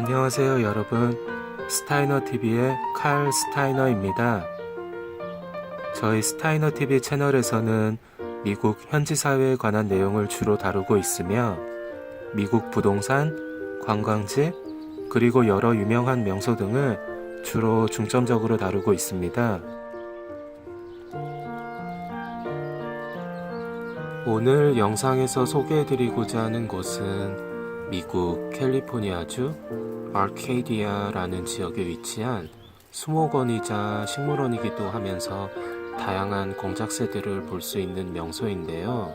안녕하세요 여러분, 스타이너TV의 칼 스타이너입니다. 저희 스타이너TV 채널에서는 미국 현지사회에 관한 내용을 주로 다루고 있으며 미국 부동산, 관광지, 그리고 여러 유명한 명소 등을 주로 중점적으로 다루고 있습니다. 오늘 영상에서 소개해드리고자 하는 곳은 미국 캘리포니아주 아카디아라는 지역에 위치한 수목원이자 식물원이기도 하면서 다양한 공작새들을 볼 수 있는 명소인데요.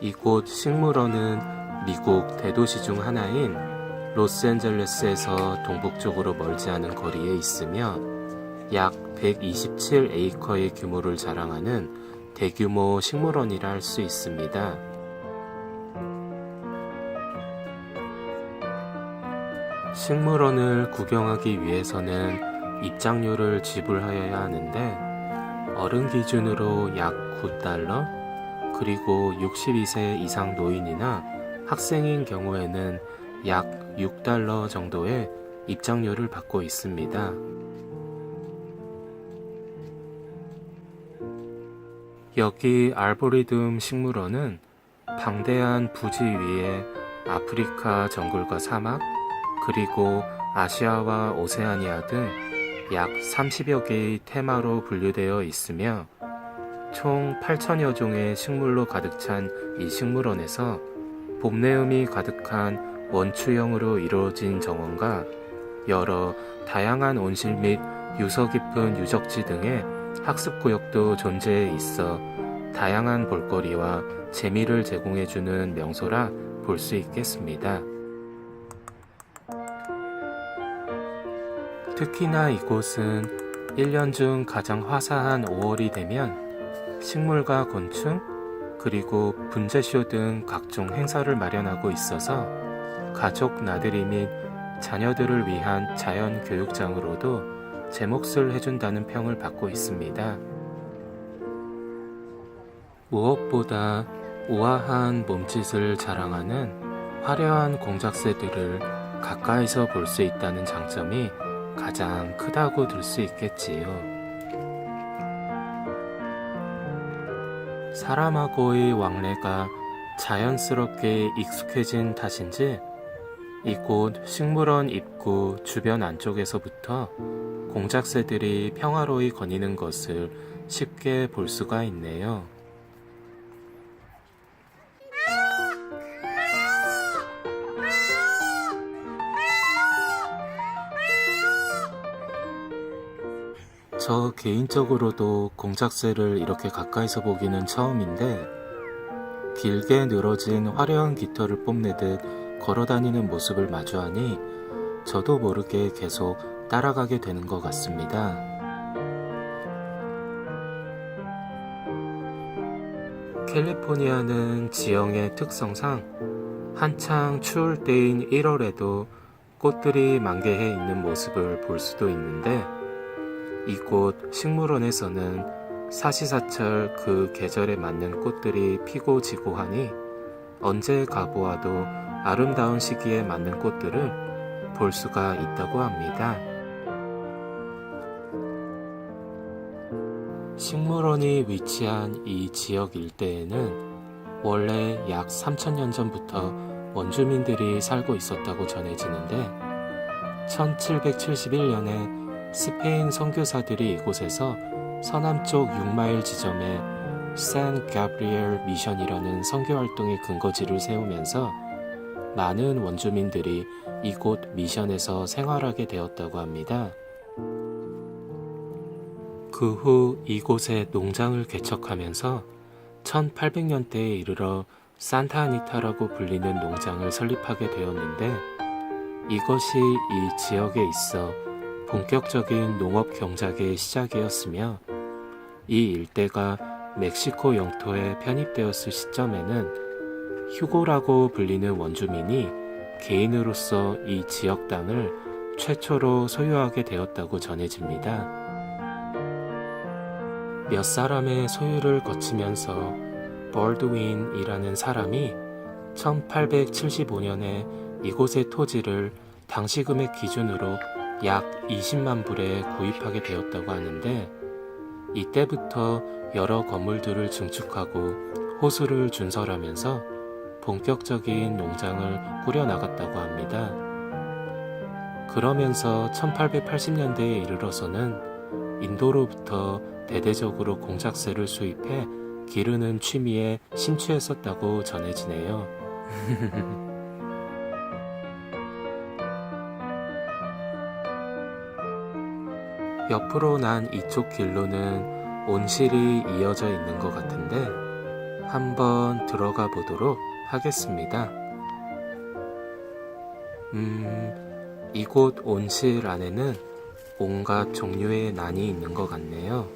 이곳 식물원은 미국 대도시 중 하나인 로스앤젤레스에서 동북쪽으로 멀지 않은 거리에 있으며 약 127에이커의 규모를 자랑하는 대규모 식물원이라 할 수 있습니다. 식물원을 구경하기 위해서는 입장료를 지불하여야 하는데 어른 기준으로 약 $9, 그리고 62세 이상 노인이나 학생인 경우에는 약 $6 정도의 입장료를 받고 있습니다. 여기 알보리듬 식물원은 방대한 부지 위에 아프리카 정글과 사막, 그리고 아시아와 오세아니아 등 약 30여 개의 테마로 분류되어 있으며 총 8천여 종의 식물로 가득 찬 이 식물원에서 봄내음이 가득한 원추형으로 이루어진 정원과 여러 다양한 온실 및 유서 깊은 유적지 등의 학습구역도 존재해 있어 다양한 볼거리와 재미를 제공해주는 명소라 볼 수 있겠습니다. 특히나 이곳은 1년 중 가장 화사한 5월이 되면 식물과 곤충, 그리고 분재쇼 등 각종 행사를 마련하고 있어서 가족 나들이 및 자녀들을 위한 자연 교육장으로도 제 몫을 해준다는 평을 받고 있습니다. 무엇보다 우아한 몸짓을 자랑하는 화려한 공작새들을 가까이서 볼 수 있다는 장점이 가장 크다고 들 수 있겠지요. 사람하고의 왕래가 자연스럽게 익숙해진 탓인지 이곳 식물원 입구 주변 안쪽에서부터 공작새들이 평화로이 거니는 것을 쉽게 볼 수가 있네요. 저 개인적으로도 공작새를 이렇게 가까이서 보기는 처음인데 길게 늘어진 화려한 깃털을 뽐내듯 걸어다니는 모습을 마주하니 저도 모르게 계속 따라가게 되는 것 같습니다. 캘리포니아는 지형의 특성상 한창 추울 때인 1월에도 꽃들이 만개해 있는 모습을 볼 수도 있는데 이곳 식물원에서는 사시사철 그 계절에 맞는 꽃들이 피고 지고 하니 언제 가보아도 아름다운 시기에 맞는 꽃들을 볼 수가 있다고 합니다. 식물원이 위치한 이 지역 일대에는 원래 약 3,000년 전부터 원주민들이 살고 있었다고 전해지는데 1771년에 스페인 선교사들이 이곳에서 서남쪽 6마일 지점에 샌 가브리엘 미션이라는 선교활동의 근거지를 세우면서 많은 원주민들이 이곳 미션에서 생활하게 되었다고 합니다. 그 후 이곳에 농장을 개척하면서 1800년대에 이르러 산타아니타라고 불리는 농장을 설립하게 되었는데 이것이 이 지역에 있어 본격적인 농업 경작의 시작이었으며 이 일대가 멕시코 영토에 편입되었을 시점에는 휴고라고 불리는 원주민이 개인으로서 이 지역 땅을 최초로 소유하게 되었다고 전해집니다. 몇 사람의 소유를 거치면서 볼드윈이라는 사람이 1875년에 이곳의 토지를 당시 금액 기준으로 약 20만 불에 구입하게 되었다고 하는데, 이때부터 여러 건물들을 증축하고 호수를 준설하면서 본격적인 농장을 꾸려나갔다고 합니다. 그러면서 1880년대에 이르러서는 인도로부터 대대적으로 공작새를 수입해 기르는 취미에 심취했었다고 전해지네요. 옆으로 난 이쪽 길로는 온실이 이어져 있는 것 같은데 한번 들어가 보도록 하겠습니다. 이곳 온실 안에는 온갖 종류의 난이 있는 것 같네요.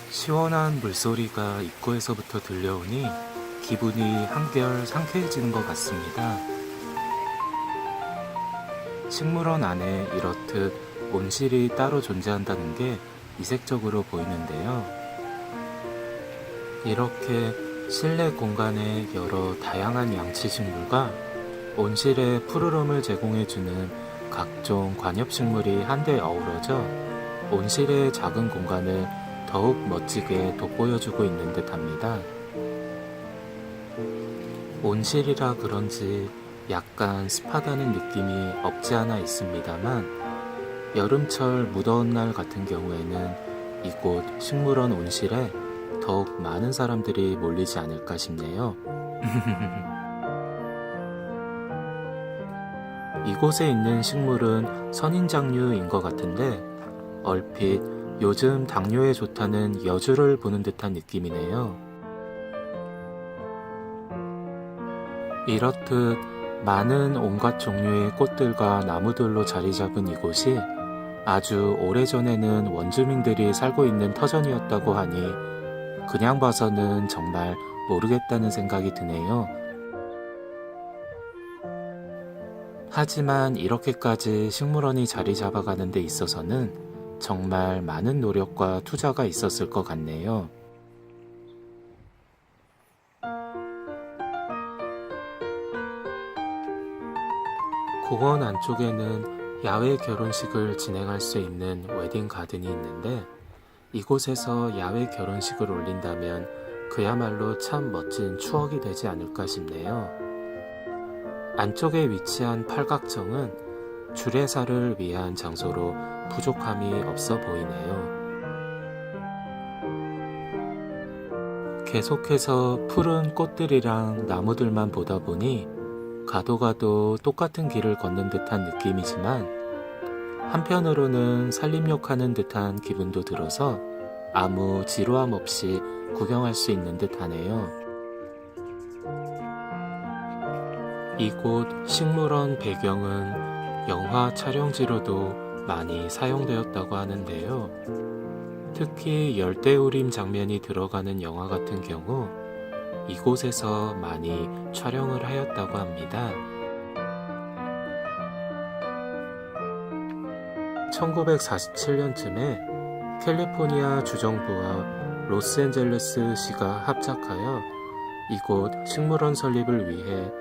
시원한 물소리가 입구에서부터 들려오니 기분이 한결 상쾌해지는 것 같습니다. 식물원 안에 이렇듯 온실이 따로 존재한다는 게 이색적으로 보이는데요. 이렇게 실내 공간에 여러 다양한 양치식물과 온실에 푸르름을 제공해주는 각종 관엽식물이 한데 어우러져 온실의 작은 공간을 더욱 멋지게 돋보여주고 있는 듯합니다. 온실이라 그런지 약간 습하다는 느낌이 없지 않아 있습니다만, 여름철 무더운 날 같은 경우에는 이곳 식물원 온실에 더욱 많은 사람들이 몰리지 않을까 싶네요. 이곳에 있는 식물은 선인장류인 것 같은데 얼핏 요즘 당뇨에 좋다는 여주를 보는 듯한 느낌이네요. 이렇듯 많은 온갖 종류의 꽃들과 나무들로 자리 잡은 이곳이 아주 오래전에는 원주민들이 살고 있는 터전이었다고 하니 그냥 봐서는 정말 모르겠다는 생각이 드네요. 하지만 이렇게까지 식물원이 자리 잡아가는 데 있어서는 정말 많은 노력과 투자가 있었을 것 같네요. 공원 안쪽에는 야외 결혼식을 진행할 수 있는 웨딩 가든이 있는데, 이곳에서 야외 결혼식을 올린다면 그야말로 참 멋진 추억이 되지 않을까 싶네요. 안쪽에 위치한 팔각정은 주례사를 위한 장소로 부족함이 없어 보이네요. 계속해서 푸른 꽃들이랑 나무들만 보다 보니 가도 가도 똑같은 길을 걷는 듯한 느낌이지만, 한편으로는 산림욕하는 듯한 기분도 들어서 아무 지루함 없이 구경할 수 있는 듯하네요. 이곳 식물원 배경은 영화 촬영지로도 많이 사용되었다고 하는데요. 특히 열대우림 장면이 들어가는 영화 같은 경우 이곳에서 많이 촬영을 하였다고 합니다. 1947년쯤에 캘리포니아 주정부와 로스앤젤레스시가 합작하여 이곳 식물원 설립을 위해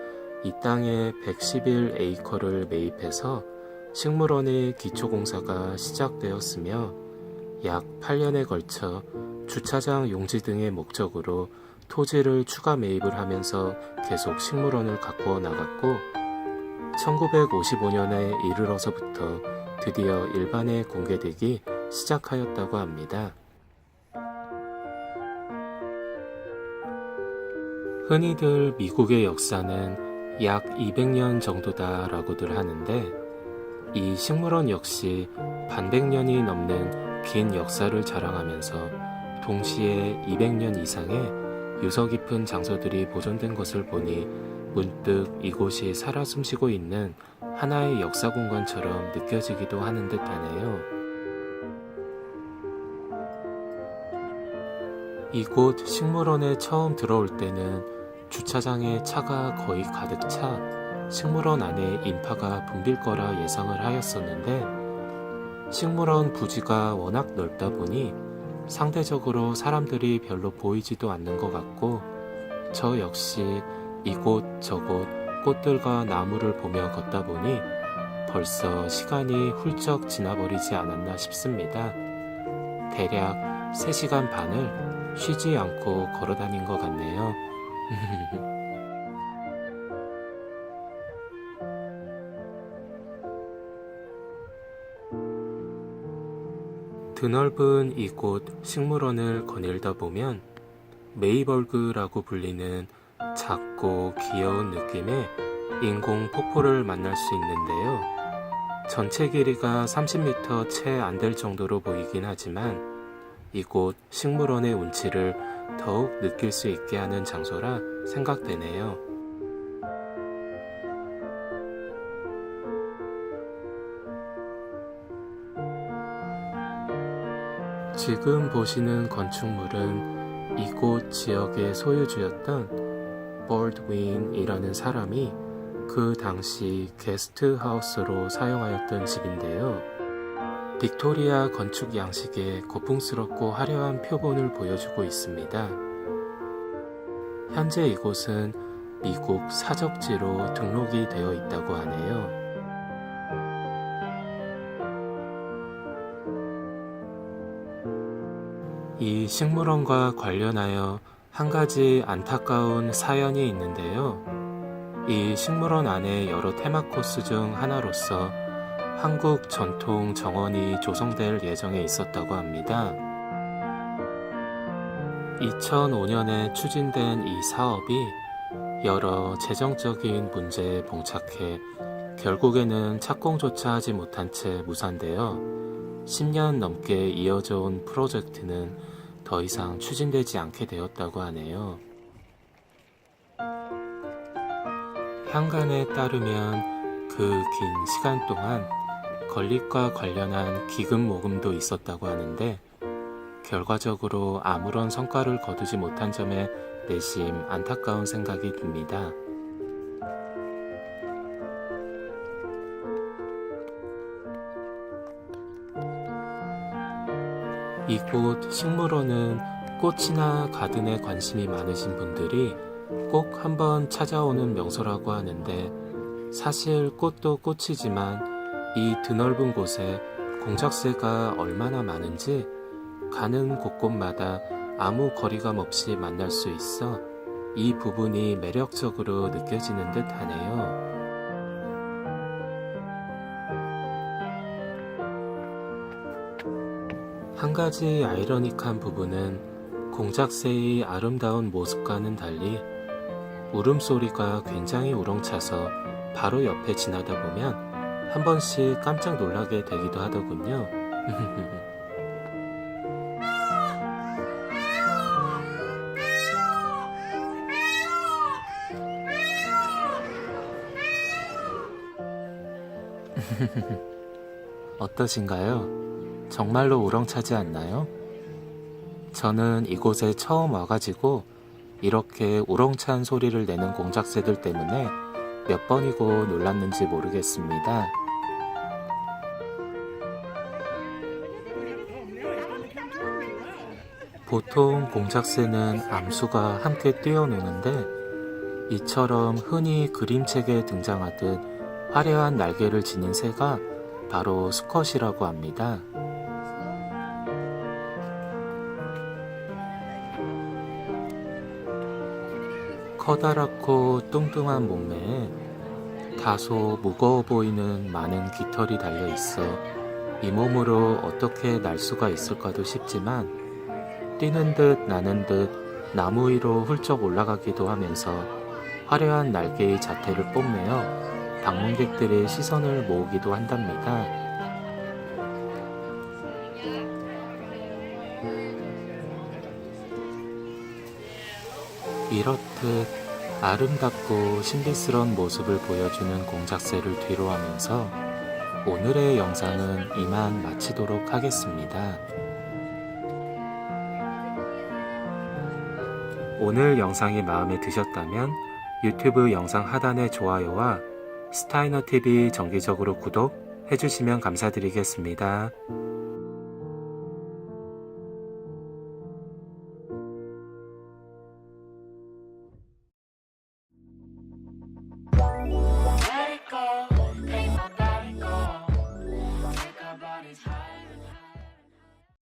이 땅에 111에이커를 매입해서 식물원의 기초공사가 시작되었으며, 약 8년에 걸쳐 주차장 용지 등의 목적으로 토지를 추가 매입을 하면서 계속 식물원을 가꾸어 나갔고, 1955년에 이르러서부터 드디어 일반에 공개되기 시작하였다고 합니다. 흔히들 미국의 역사는 약 200년 정도다라고들 하는데, 이 식물원 역시 반백년이 넘는 긴 역사를 자랑하면서 동시에 200년 이상의 유서 깊은 장소들이 보존된 것을 보니 문득 이곳이 살아 숨쉬고 있는 하나의 역사 공간처럼 느껴지기도 하는 듯하네요. 이곳 식물원에 처음 들어올 때는 주차장에 차가 거의 가득 차 식물원 안에 인파가 붐빌 거라 예상을 하였었는데, 식물원 부지가 워낙 넓다 보니 상대적으로 사람들이 별로 보이지도 않는 것 같고, 저 역시 이곳 저곳 꽃들과 나무를 보며 걷다 보니 벌써 시간이 훌쩍 지나버리지 않았나 싶습니다. 대략 3시간 반을 쉬지 않고 걸어 다닌 것 같네요. 드넓은 이곳 식물원을 거닐다 보면 메이벌그라고 불리는 작고 귀여운 느낌의 인공 폭포를 만날 수 있는데요. 전체 길이가 30m 채 안 될 정도로 보이긴 하지만 이곳 식물원의 운치를 더욱 느낄 수 있게 하는 장소라 생각되네요. 지금 보시는 건축물은 이곳 지역의 소유주였던 볼드윈이라는 사람이 그 당시 게스트하우스로 사용하였던 집인데요. 빅토리아 건축 양식의 고풍스럽고 화려한 표본을 보여주고 있습니다. 현재 이곳은 미국 사적지로 등록이 되어 있다고 하네요. 이 식물원과 관련하여 한 가지 안타까운 사연이 있는데요. 이 식물원 안에 여러 테마 코스 중 하나로서 한국 전통 정원이 조성될 예정에 있었다고 합니다. 2005년에 추진된 이 사업이 여러 재정적인 문제에 봉착해 결국에는 착공조차 하지 못한 채 무산되어 10년 넘게 이어져 온 프로젝트는 더 이상 추진되지 않게 되었다고 하네요. 향간에 따르면 그 긴 시간 동안 건립과 관련한 기금 모금도 있었다고 하는데 결과적으로 아무런 성과를 거두지 못한 점에 내심 안타까운 생각이 듭니다. 이곳 식물원은 꽃이나 가든에 관심이 많으신 분들이 꼭 한번 찾아오는 명소라고 하는데 사실 꽃도 꽃이지만 이 드넓은 곳에 공작새가 얼마나 많은지 가는 곳곳마다 아무 거리감 없이 만날 수 있어 이 부분이 매력적으로 느껴지는 듯 하네요. 한 가지 아이러닉한 부분은 공작새의 아름다운 모습과는 달리 울음소리가 굉장히 우렁차서 바로 옆에 지나다 보면 한 번씩 깜짝 놀라게 되기도 하더군요. 어떠신가요? 정말로 우렁차지 않나요? 저는 이곳에 처음 와가지고 이렇게 우렁찬 소리를 내는 공작새들 때문에 몇 번이고 놀랐는지 모르겠습니다. 보통 공작새는 암수가 함께 뛰어노는데 이처럼 흔히 그림책에 등장하듯 화려한 날개를 지닌 새가 바로 수컷이라고 합니다. 커다랗고 뚱뚱한 몸매에 다소 무거워 보이는 많은 깃털이 달려있어 이 몸으로 어떻게 날 수가 있을까도 싶지만 뛰는 듯 나는 듯 나무 위로 훌쩍 올라가기도 하면서 화려한 날개의 자태를 뽐내어 방문객들의 시선을 모으기도 한답니다. 이렇듯 아름답고 신비스러운 모습을 보여주는 공작새를 뒤로하면서 오늘의 영상은 이만 마치도록 하겠습니다. 오늘 영상이 마음에 드셨다면 유튜브 영상 하단의 좋아요와 스타이너TV 정기적으로 구독해주시면 감사드리겠습니다.